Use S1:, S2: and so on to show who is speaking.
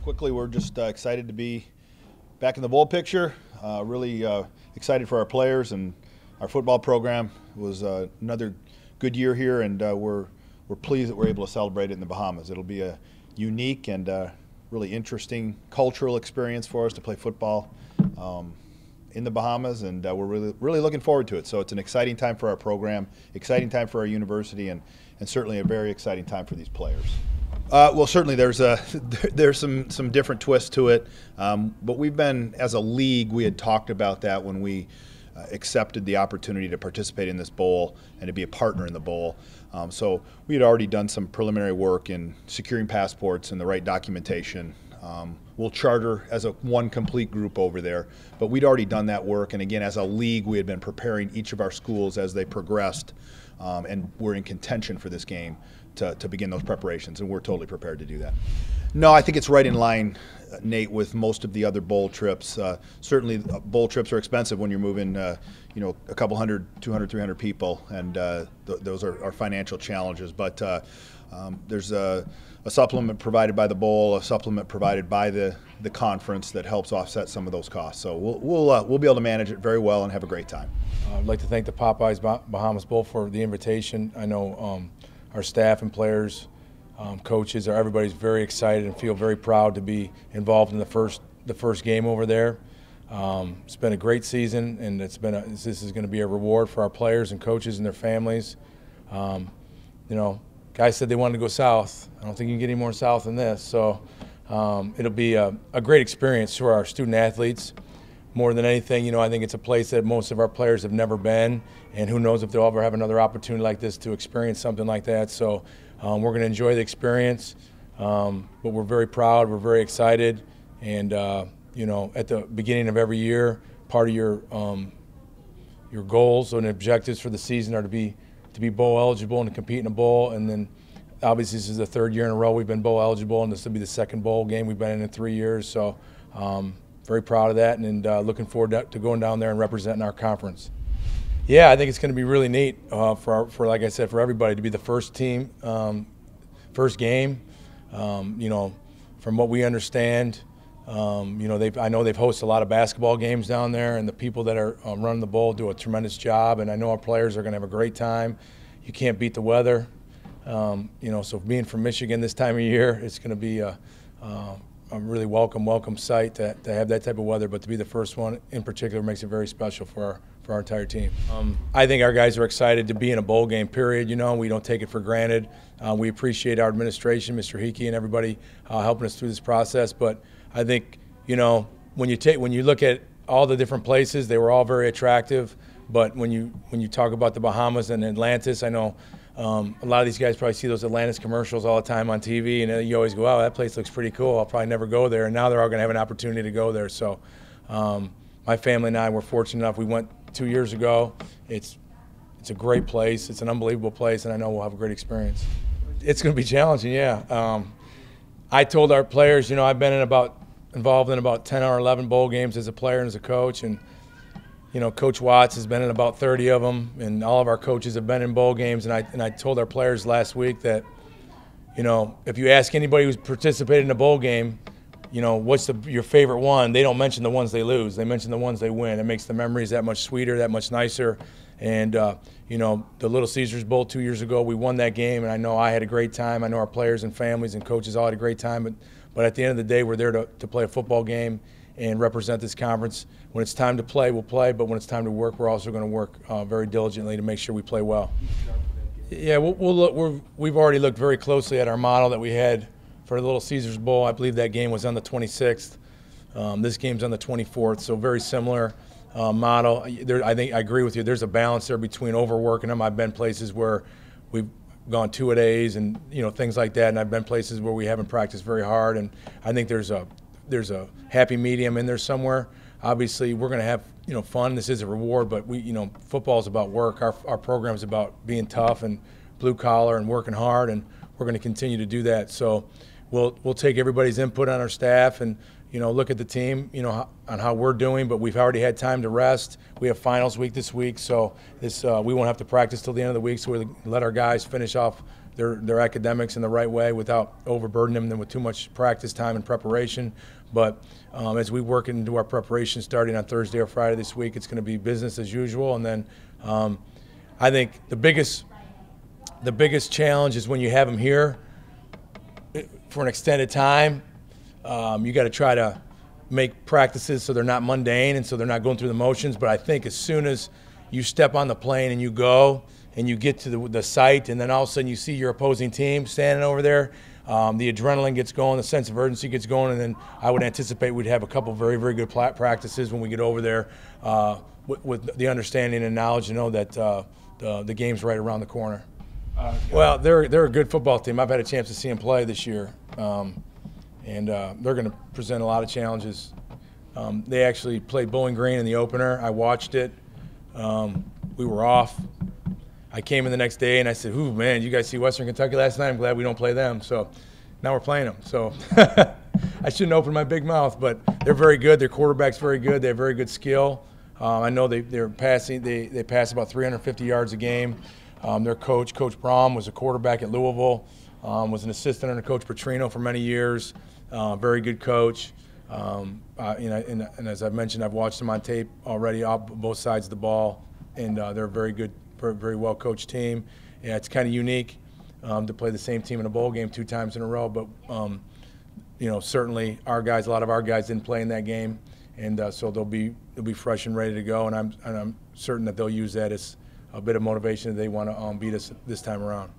S1: Quickly, we're just excited to be back in the bowl picture. Really excited for our players and our football program. It was another good year here, and we're pleased that we're able to celebrate it in the Bahamas. It'll be a unique and really interesting cultural experience for us to play football in the Bahamas, and we're really looking forward to it. So it's an exciting time for our program, exciting time for our university, and certainly a very exciting time for these players. Well, certainly there's some different twists to it, but we've been, as a league, we had talked about that when we accepted the opportunity to participate in this bowl and to be a partner in the bowl. So we had already done some preliminary work in securing passports and the right documentation. We'll charter as one complete group over there, but we'd already done that work, and again, as a league, we had been preparing each of our schools as they progressed, and we're in contention for this game to begin those preparations, and we're totally prepared to do that. No, I think it's right in line, Nate, with most of the other bowl trips. Certainly, bowl trips are expensive when you're moving, a couple hundred, 200, 300 people, and those are financial challenges. But there's a supplement provided by the bowl, a supplement provided by the conference that helps offset some of those costs. So we'll be able to manage it very well and have a great time.
S2: I'd like to thank the Popeyes Bahamas Bowl for the invitation. I know our staff and players, coaches, everybody's very excited and feel very proud to be involved in the first game over there. It's been a great season, and this is going to be a reward for our players and coaches and their families. Guys said they wanted to go south. I don't think you can get any more south than this. So it'll be a great experience for our student athletes. More than anything, I think it's a place that most of our players have never been, and who knows if they'll ever have another opportunity like this to experience something like that. So we're going to enjoy the experience, but we're very proud, we're very excited, and at the beginning of every year, part of your goals and objectives for the season are to be bowl eligible and to compete in a bowl. And then obviously this is the third year in a row we've been bowl eligible, and this will be the second bowl game we've been in 3 years. So very proud of that, and looking forward to going down there and representing our conference. Yeah, I think it's going to be really neat for like I said, for everybody to be the first team, first game. From what we understand, I know they've hosted a lot of basketball games down there, and the people that are running the bowl do a tremendous job, and I know our players are going to have a great time. You can't beat the weather. So being from Michigan this time of year, it's going to be a really welcome sight to have that type of weather, but to be the first one in particular makes it very special for our entire team. I think our guys are excited to be in a bowl game, period. We don't take it for granted. We appreciate our administration, Mr. Heeke, and everybody helping us through this process. But I think, when you look at all the different places, they were all very attractive. But when you talk about the Bahamas and Atlantis, I know a lot of these guys probably see those Atlantis commercials all the time on TV, and you always go, "Oh, that place looks pretty cool. I'll probably never go there." And now they're all going to have an opportunity to go there. So my family and I were fortunate enough. We went 2 years ago. It's a great place. It's an unbelievable place, and I know we'll have a great experience. It's going to be challenging, yeah. I told our players, I've been involved in about 10 or 11 bowl games as a player and as a coach, and Coach Watts has been in about 30 of them, and all of our coaches have been in bowl games. And I told our players last week that, if you ask anybody who's participated in a bowl game, what's your favorite one, they don't mention the ones they lose. They mention the ones they win. It makes the memories that much sweeter, that much nicer. And, the Little Caesars Bowl 2 years ago, we won that game, and I know I had a great time. I know our players and families and coaches all had a great time. But at the end of the day, we're there to play a football game and represent this conference. When it's time to play, we'll play, but when it's time to work, we're also going to work very diligently to make sure we play well. Yeah, we've already looked very closely at our model that we had for the Little Caesars Bowl. I believe that game was on the 26th. This game's on the 24th, so very similar model. I think I agree with you. There's a balance there between overworking them. I've been places where we've gone two-a-days and things like that, and I've been places where we haven't practiced very hard. And I think there's a happy medium in there somewhere. Obviously, we're going to have fun. This is a reward, but football is about work. Our program is about being tough and blue collar and working hard, and we're going to continue to do that. So we'll take everybody's input on our staff and look at the team on how we're doing. But we've already had time to rest. We have finals week this week, so we won't have to practice till the end of the week. So we let our guys finish off their academics in the right way without overburdening them with too much practice time and preparation. But as we work into our preparation starting on Thursday or Friday this week, it's going to be business as usual. And then I think the biggest challenge is when you have them here for an extended time. You got to try to make practices so they're not mundane and so they're not going through the motions. But I think as soon as you step on the plane and you go and you get to the site, and then all of a sudden you see your opposing team standing over there, the adrenaline gets going, the sense of urgency gets going, and then I would anticipate we'd have a couple very, very good practices when we get over there with the understanding and knowledge to know that the game's right around the corner. Well, they're a good football team. I've had a chance to see them play this year. And they're going to present a lot of challenges. They actually played Bowling Green in the opener. I watched it. We were off. I came in the next day and I said, "Ooh, man, you guys see Western Kentucky last night? I'm glad we don't play them." So now we're playing them. So I shouldn't open my big mouth, but they're very good. Their quarterback's very good. They have very good skill. I know they're passing. They pass about 350 yards a game. Their coach, Coach Brom, was a quarterback at Louisville. Was an assistant under Coach Petrino for many years. Very good coach. And as I've mentioned, I've watched them on tape already, both sides of the ball, and they're a very good, very well coached team. Yeah, it's kind of unique to play the same team in a bowl game 2 times in a row, but certainly a lot of our guys didn't play in that game, and so they'll be fresh and ready to go. And I'm certain that they'll use that as a bit of motivation that they want to beat us this time around.